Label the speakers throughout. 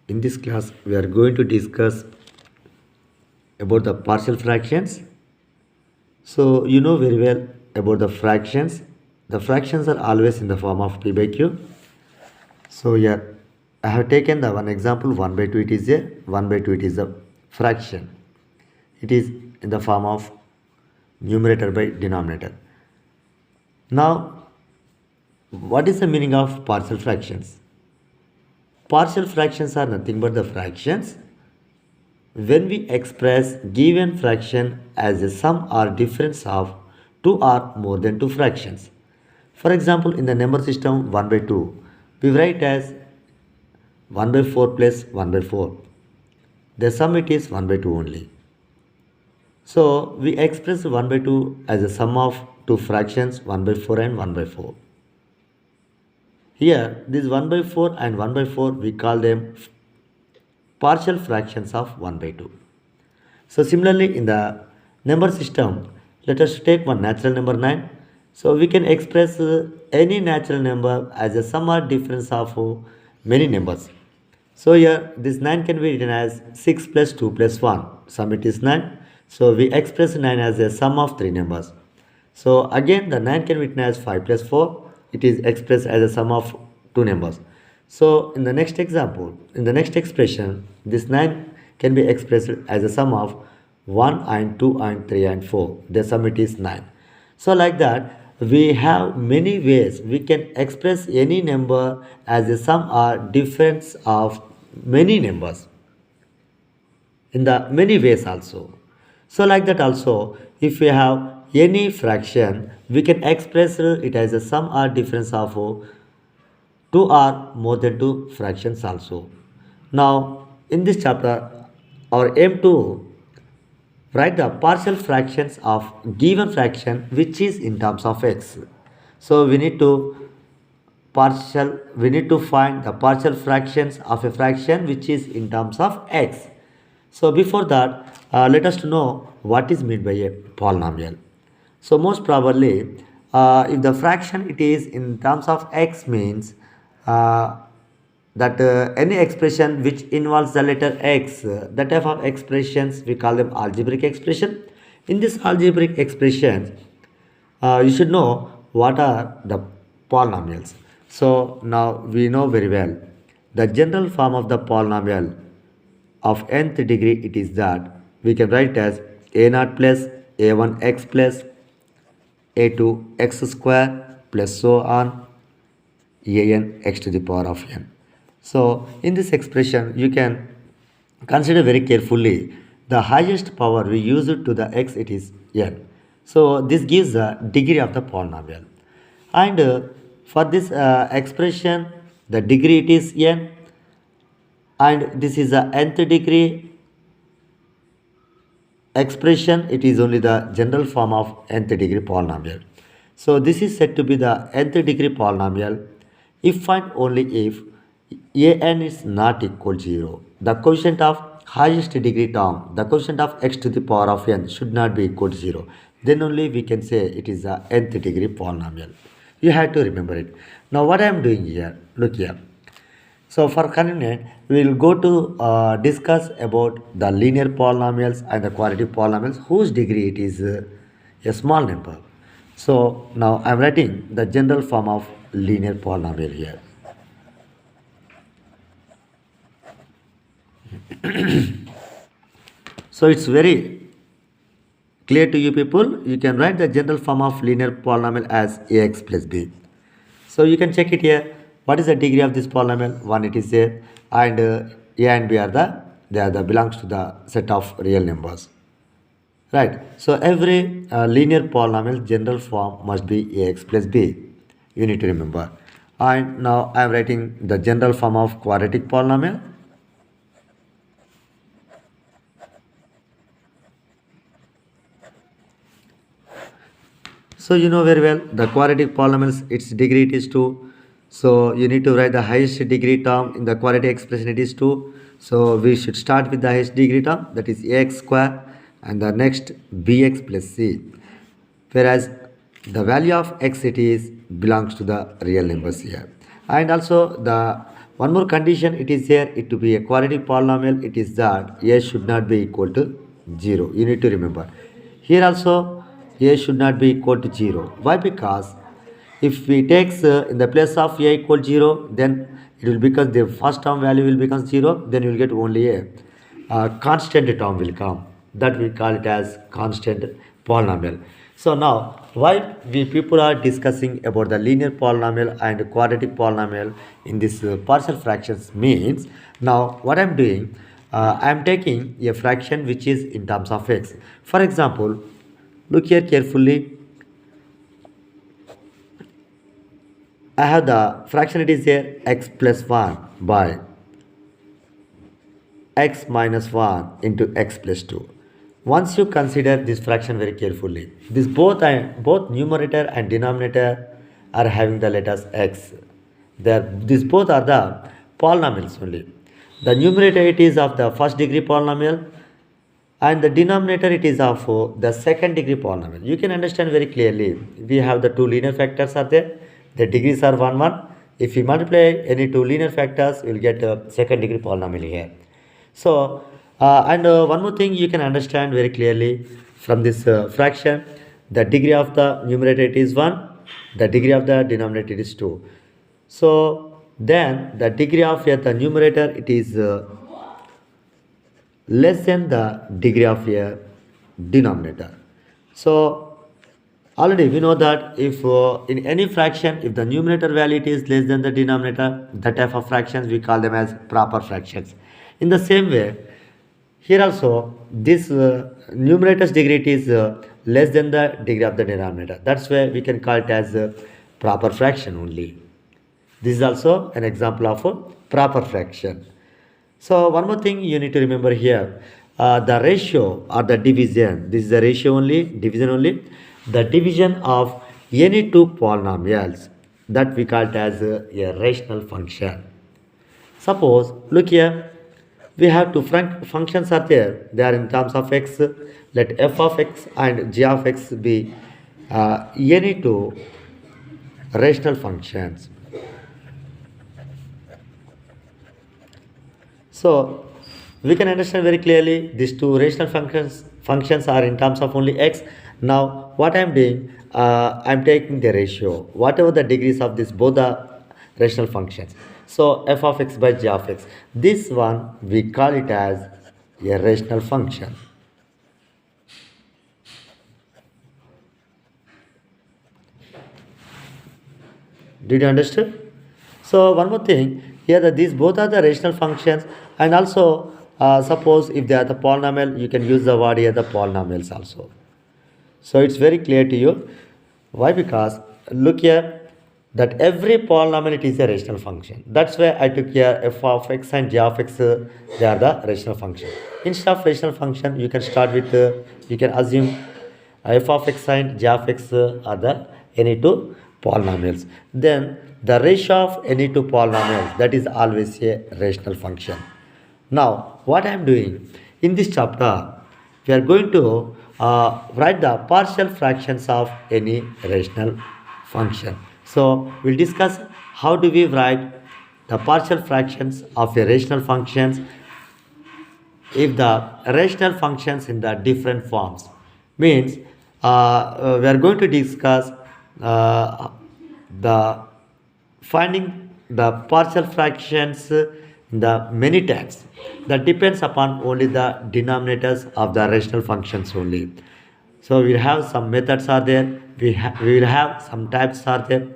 Speaker 1: In this class, we are going to discuss about the partial fractions. So, you know very well about the fractions. The fractions are always in the form of p by q. So, here I have taken the one example 1 by 2. It is a 1 by 2. It is a fraction. It is in the form of numerator by denominator. Now, what is the meaning of partial fractions? Partial fractions are nothing but the fractions when we express given fraction as a sum or difference of two or more than two fractions. For example, in the number system 1 by 2, we write as 1 by 4 plus 1 by 4. The sum it is 1 by 2 only. So we express 1 by 2 as a sum of two fractions 1 by 4 and 1 by 4. Here, this 1 by 4 and 1 by 4, we call them partial fractions of 1 by 2. So similarly, in the number system, let us take one natural number 9. So we can express any natural number as a sum or difference of many numbers. So here, this 9 can be written as 6 plus 2 plus 1. Sum it is 9. So we express 9 as a sum of three numbers. So again, the 9 can be written as 5 plus 4. It is expressed as a sum of two numbers. So in the next example, in the next expression, this 9 can be expressed as a sum of 1 and 2 and 3 and 4. The sum it is 9. So like that, we have many ways we can express any number as a sum or difference of many numbers in the many ways also. So like that also, if we have any fraction, we can express it as a sum or difference of two or more than two fractions also. Now, in this chapter, our aim to write the partial fractions of given fraction which is in terms of x. So we need to find the partial fractions of a fraction which is in terms of x. So before that, let us to know what is meant by a polynomial. So most probably, if the fraction it is in terms of x means uh, that any expression which involves the letter x, that type of expressions we call them algebraic expression. In this algebraic expressions, you should know what are the polynomials. So now we know very well the general form of the polynomial of nth degree it is that we can write as a0 plus a1x plus a2 x square plus so on an x to the power of n. So in this expression you can consider very carefully the highest power we use it to the x it is n. So this gives the degree of the polynomial, and for this expression the degree it is n, and this is the nth degree expression, it is only the general form of nth degree polynomial. So this is said to be the nth degree polynomial if and only if an is not equal to 0. The quotient of highest degree term, the quotient of x to the power of n should not be equal to 0. Then only we can say it is the nth degree polynomial. You have to remember it. Now what I am doing here, look here. So for convenience, we will go to discuss about the linear polynomials and the quadratic polynomials whose degree it is a small number. So now I am writing the general form of linear polynomial here. So it's very clear to you people. You can write the general form of linear polynomial as ax plus b. So you can check it here. What is the degree of this polynomial? 1 it is there, and a and b are the belongs to the set of real numbers, right? So every linear polynomial general form must be ax plus b. You need to remember. And now I am writing the general form of quadratic polynomial. So you know very well the quadratic polynomials its degree it is 2. So you need to write the highest degree term in the quadratic expression it is 2. So we should start with the highest degree term, that is ax square, and the next bx plus c. Whereas the value of x it is belongs to the real numbers here. And also the one more condition it is there, it to be a quadratic polynomial, it is that a should not be equal to 0. You need to remember. Here also a should not be equal to 0. Why? Because if we take in the place of a equal 0, then it will become the first term value will become 0, then you will get only a constant term will come. That we call it as constant polynomial. So now why we people are discussing about the linear polynomial and quadratic polynomial in this partial fractions means, now what I'm doing, I'm taking a fraction which is in terms of x. For example, look here carefully. I have the fraction, it is here x plus 1 by x minus 1 into x plus 2. Once you consider this fraction very carefully, this both numerator and denominator are having the letters x. These both are the polynomials only. The numerator it is of the first degree polynomial and the denominator it is of the second degree polynomial. You can understand very clearly. We have the two linear factors are there. The degrees are 1, 1. If you multiply any two linear factors, you will get a second degree polynomial here. So, one more thing you can understand very clearly from this fraction, the degree of the numerator it is 1, the degree of the denominator is 2. So, then the degree of the numerator it is less than the degree of a denominator. So, already we know that if in any fraction, if the numerator value it is less than the denominator, that type of fractions we call them as proper fractions. In the same way, here also this numerator's degree it is less than the degree of the denominator. That's why we can call it as a proper fraction only. This is also an example of a proper fraction. So one more thing you need to remember here, the ratio or the division, this is the ratio only, division only, the division of any two polynomials, that we call it as a rational function. Suppose, look here, we have two functions are there, they are in terms of x, let f of x and g of x be any two rational functions. So we can understand very clearly these two rational functions are in terms of only x. Now what I am doing, I am taking the ratio, whatever the degrees of this both the rational functions. So f of x by g of x, this one we call it as a rational function. Did you understand? So one more thing here, that these both are the rational functions, and also suppose if they are the polynomial, you can use the word here the polynomials also. So it's very clear to you. Why? Because look here, that every polynomial it is a rational function. That's why I took here f of x and g of x, they are the rational function. Instead of rational function, you can start with you can assume f of x and g of x are the any two polynomials. Then the ratio of any two polynomials, that is always a rational function. Now what I am doing in this chapter, we are going to write the partial fractions of any rational function. So we'll discuss how do we write the partial fractions of a rational functions if the rational functions in the different forms. Means we are going to discuss the finding the partial fractions in the many types. That depends upon only the denominators of the rational functions only. So we'll have some methods are there, we will have some types are there.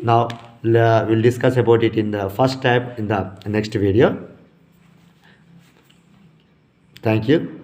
Speaker 1: Now we'll discuss about it in the first type in the next video. Thank you.